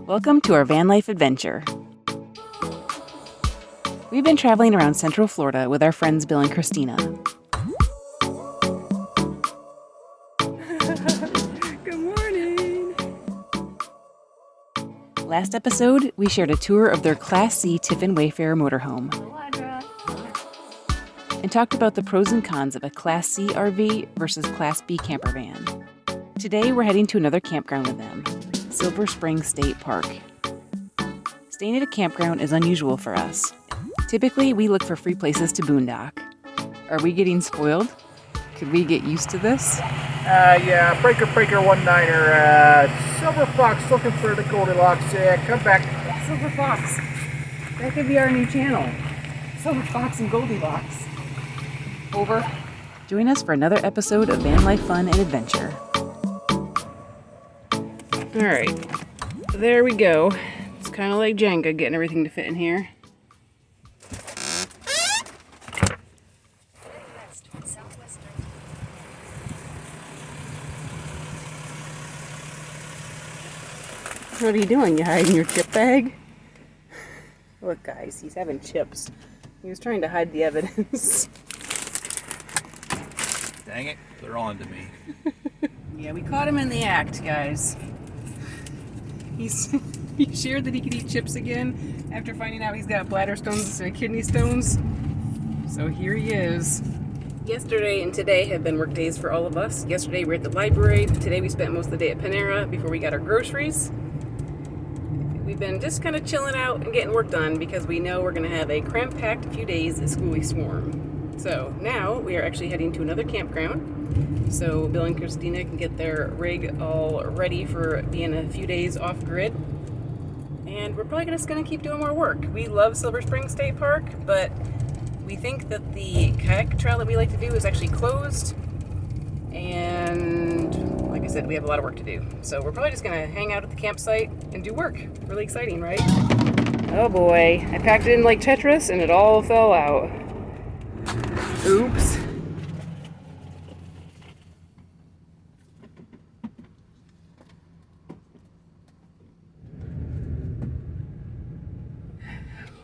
Welcome to our van life adventure. We've been traveling around Central Florida with our friends Bill and Christina. Good morning! Last episode, we shared a tour of their Class C Tiffin Wayfarer motorhome and talked about the pros and cons of a Class C RV versus Class B camper van. Today, we're heading to another campground with them, Silver Spring State Park. Staying at a campground is unusual for us. Typically, we look for free places to boondock. Are we getting spoiled? Could we get used to this? Yeah, Breaker 19er, Silver Fox looking for the Goldilocks. Come back. Silver Fox. That could be our new channel. Silver Fox and Goldilocks. Over. Join us for another episode of Van Life Fun and Adventure. Alright, there we go. It's kind of like Jenga, getting everything to fit in here. What are you doing? You hiding your chip bag? Look, guys, he's having chips. He was trying to hide the evidence. Dang it, they're on to me. Yeah, we caught him in the act, guys. He shared that he could eat chips again after finding out he's got bladder stones instead of kidney stones. So here he is. Yesterday and today have been work days for all of us. Yesterday we were at the library. Today we spent most of the day at Panera before we got our groceries. We've been just kind of chilling out and getting work done because we know we're going to have a cramp-packed few days at Schoolie Swarm. So now we are actually heading to another campground. So Bill and Christina can get their rig all ready for being a few days off grid. And we're probably just going to keep doing more work. We love Silver Spring State Park, but we think that the kayak trail that we like to do is actually closed. And like I said, we have a lot of work to do. So we're probably just going to hang out at the campsite and do work. Really exciting, right? Oh boy, I packed it in like Tetris and it all fell out. Oops.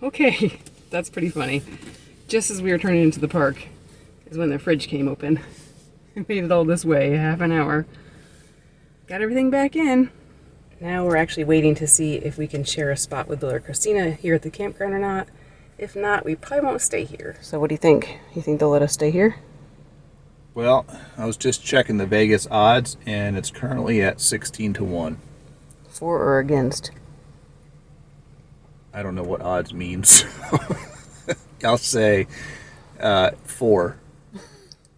Okay, that's pretty funny. Just as we were turning into the park is when the fridge came open. I made it all this way, half an hour. Got everything back in. Now we're actually waiting to see if we can share a spot with Bill or Christina here at the campground or not. If not, we probably won't stay here. So what do you think? You think they'll let us stay here? Well, I was just checking the Vegas odds, and it's currently at 16-1. For or against? I don't know what odds means. I'll say 4.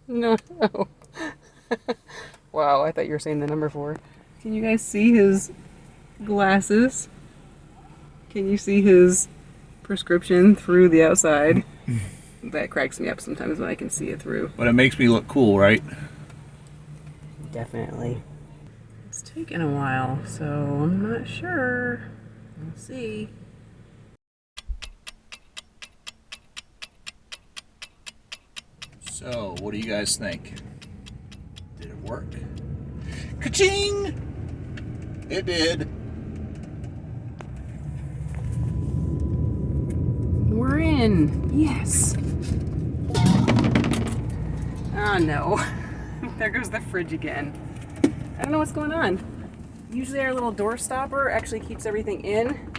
No. Wow, I thought you were saying the number 4. Can you guys see his glasses? Can you see his prescription through the outside? That cracks me up sometimes when I can see it through. But it makes me look cool, right? Definitely. It's taken a while, so I'm not sure. We'll see. So, what do you guys think? Did it work? Ka-ching! It did. We're in. Yes. Oh no. There goes the fridge again. I don't know what's going on. Usually our little door stopper actually keeps everything in.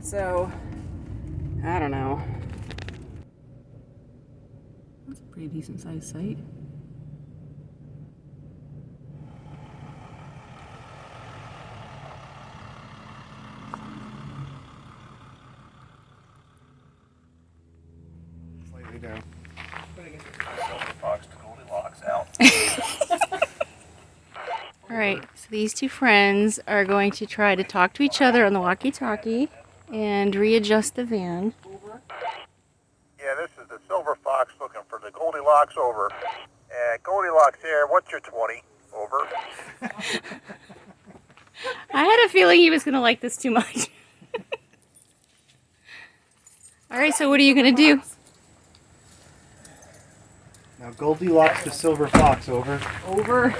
So, I don't know. That's a pretty decent sized site. Slightly down. Silver Fox to Goldilocks out. All right, so these two friends are going to try to talk to each other on the walkie-talkie and readjust the van. Yeah, this is the Silver Fox looking for the Goldilocks. Over. Goldilocks here, what's your 20? Over. I had a feeling he was going to like this too much. All right, so what are you going to do? Now Goldilocks to Silver Fox, over. Over.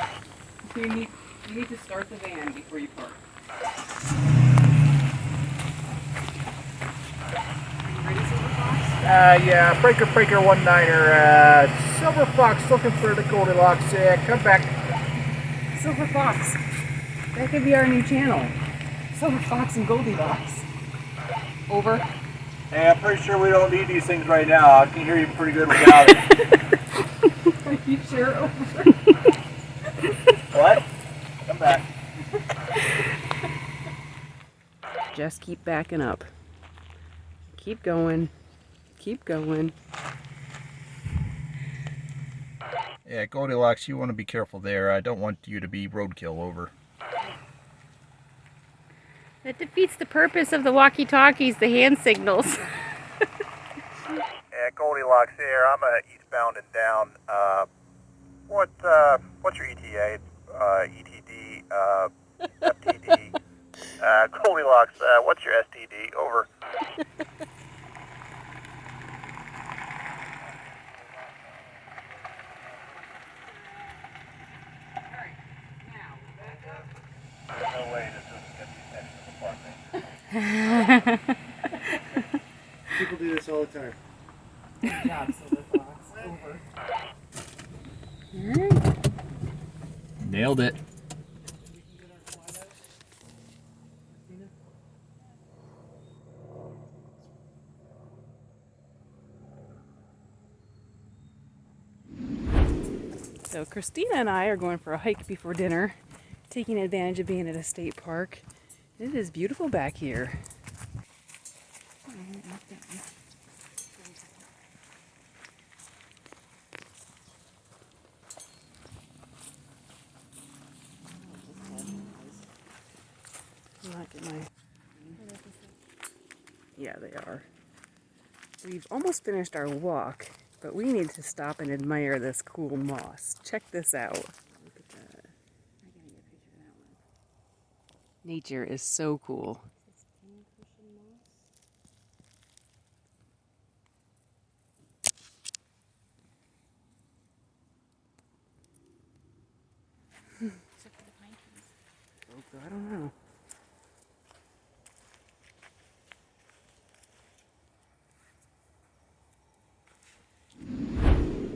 You need to start the van before you park. Yeah, Breaker 19er, Silver Fox looking for the Goldilocks. Come back. Silver Fox. That could be our new channel. Silver Fox and Goldilocks. Over. Hey, I'm pretty sure we don't need these things right now. I can hear you pretty good without it. Are you sure? Over. What? Come back. Just keep backing up. Keep going. Keep going. Yeah, Goldilocks, you want to be careful there. I don't want you to be roadkill. Over. That defeats the purpose of the walkie-talkies, the hand signals. Yeah, Goldilocks here. I'm eastbound and down. What's your ETA? ETD, FTD. Goldilocks, what's your STD? Over. There's no way this doesn't get the attention of the park. People do this all the time. Good job, Silver Fox. Over. Nailed it. So Christina and I are going for a hike before dinner, taking advantage of being at a state park. It is beautiful back here. Yeah, they are. We've almost finished our walk, but we need to stop and admire this cool moss. Check this out. Look at that. Nature is so cool. I don't know.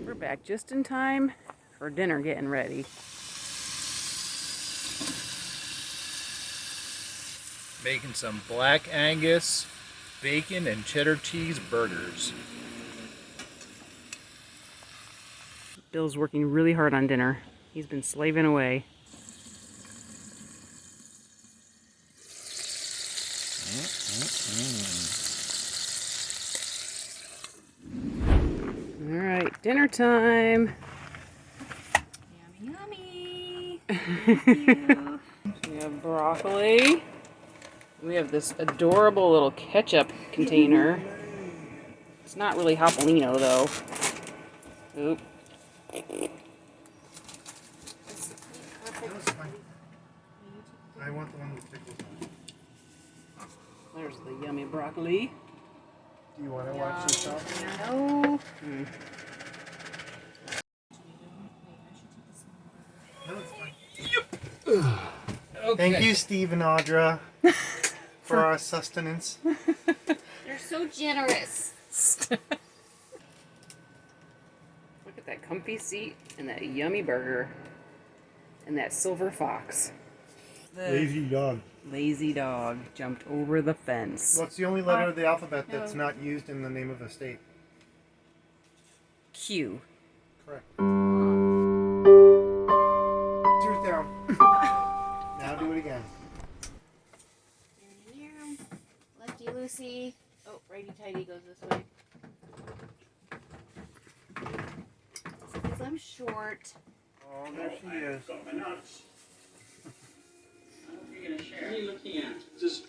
We're back just in time for dinner getting ready. Making some Black Angus bacon and cheddar cheese burgers. Bill's working really hard on dinner. He's been slaving away. All right, dinner time. Yummy, yummy. We have broccoli. We have this adorable little ketchup container. It's not really Hoppolino though. Oop. I want the one with pickles on it. There's the yummy broccoli. Do you want to watch this stuff? No. No, it's fine. Thank you, Steve and Audra, for our sustenance. You're so generous. Look at that comfy seat and that yummy burger and that Silver Fox. Lazy dog. Lazy dog jumped over the fence. What's the only letter of the alphabet that's not used in the name of a state? Q. Correct. Truth down. Now do it again. Here, lefty loosey. Oh, righty tighty goes this way. Because I'm short. Oh, there she is. What are you looking at? Does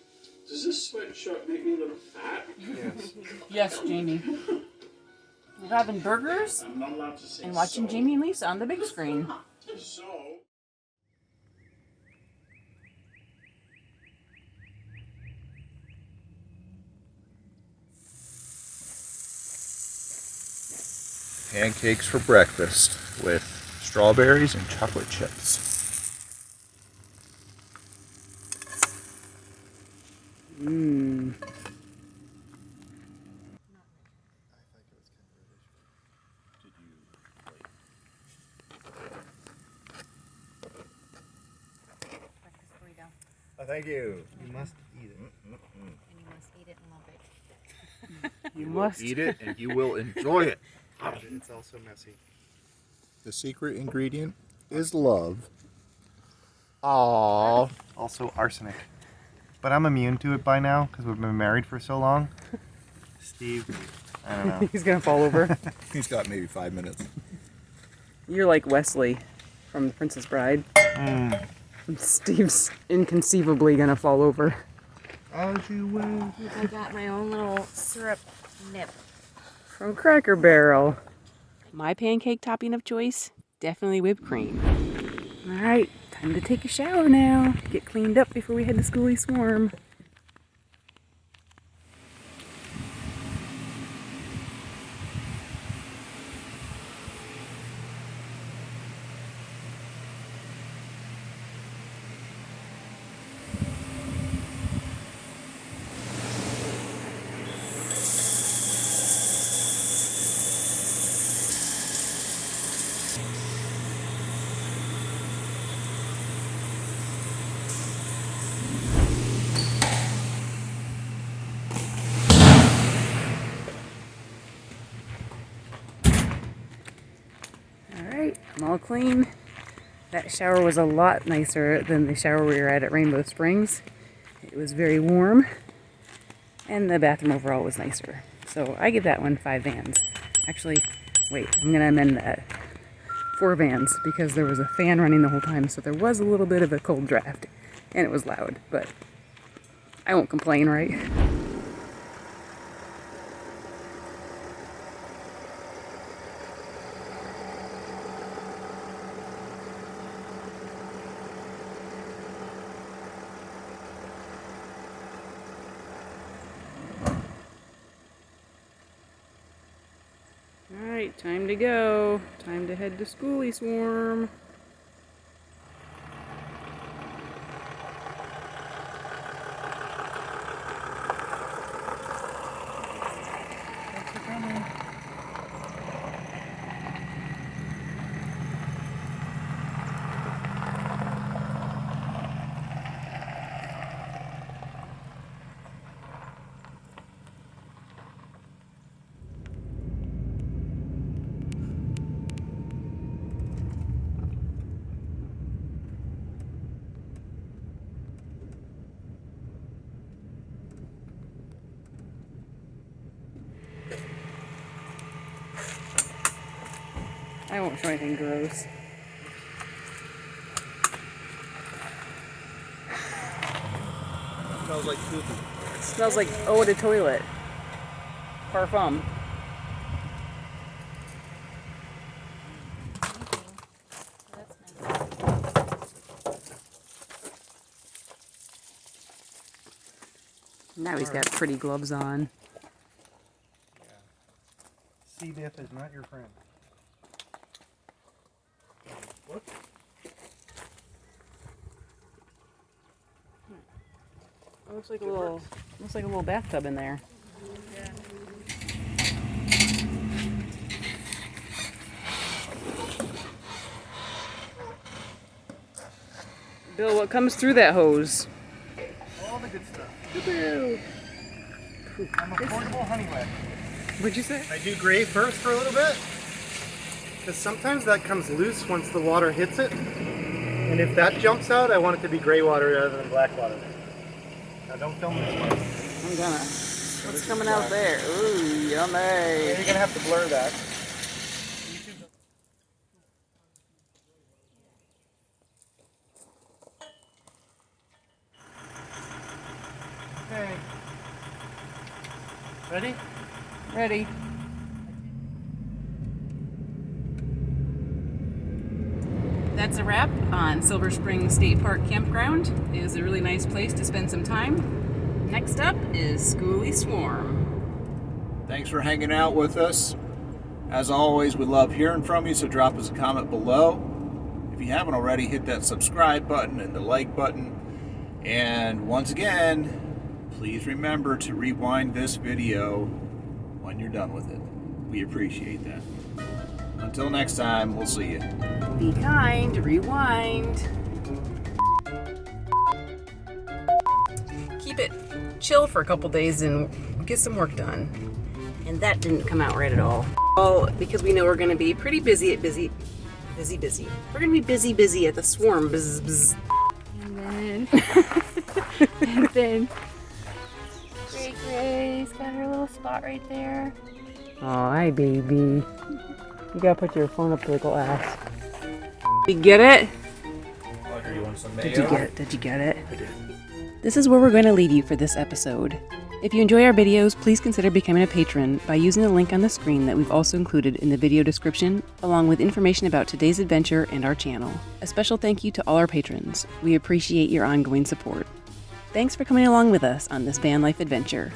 this sweatshirt make me look fat? Yes. Yes, Jamie. We're having burgers I'm not allowed to say and watching so. Jamie and Lisa on the big screen. So. Pancakes for breakfast with strawberries and chocolate chips. Mmm. thank you. You must eat it. And you must eat it and love it. You must eat it and you will enjoy it. It's also messy. The secret ingredient is love. Aww. Also arsenic. But I'm immune to it by now because we've been married for so long. Steve, I don't know. He's gonna fall over. He's got maybe 5 minutes. You're like Wesley from The Princess Bride. Mm. Steve's inconceivably gonna fall over. As you will. I got my own little syrup nip. From Cracker Barrel. My pancake topping of choice, definitely whipped cream. All right, time to take a shower now. Get cleaned up before we head to Schoolie Swarm. Alright, I'm all clean. That shower was a lot nicer than the shower we were at Rainbow Springs. It was very warm, and the bathroom overall was nicer. So I give that one 5 vans. Actually, wait, I'm going to amend that. 4 vans, because there was a fan running the whole time, so there was a little bit of a cold draft, and it was loud, but I won't complain, right? Alright, time to go. Time to head to Schoolie Swarm. I won't show anything gross. Smells like poopy. It smells like eau de toilet. Parfum. Now he's got pretty gloves on. C. diff is not your friend. What? It looks like a little bathtub in there. Bill, what comes through that hose? All the good stuff. Boo. I'm a portable honey wet. What'd you say? I do gray first for a little bit. Because sometimes that comes loose once the water hits it. And if that jumps out, I want it to be gray water rather than black water. Now don't film this one. I'm gonna. What's coming out there? Ooh, yummy. You're gonna have to blur that. Okay. Ready? Ready. That's a wrap on Silver Spring State Park Campground. It is a really nice place to spend some time. Next up is Schoolie Swarm. Thanks for hanging out with us. As always, we love hearing from you, so drop us a comment below. If you haven't already, hit that subscribe button and the like button. And once again, please remember to rewind this video when you're done with it. We appreciate that. Until next time, we'll see you. Be kind, rewind. it chill for a couple days and get some work done. And that didn't come out right at all. All because we know we're gonna be pretty busy at busy. We're gonna be busy at the swarm. Bzz, bzz. And then Gray's got her little spot right there. Oh, hi, baby. You gotta put your phone up to the glass. You get it? Roger, you want some Did you get it? Did you get it? I did. This is where we're going to leave you for this episode. If you enjoy our videos, please consider becoming a patron by using the link on the screen that we've also included in the video description, along with information about today's adventure and our channel. A special thank you to all our patrons. We appreciate your ongoing support. Thanks for coming along with us on this van life adventure.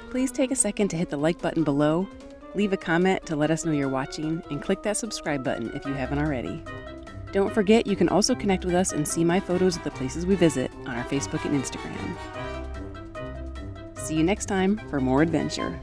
Please take a second to hit the like button below, leave a comment to let us know you're watching, and click that subscribe button if you haven't already. Don't forget you can also connect with us and see my photos of the places we visit on our Facebook and Instagram. See you next time for more adventure.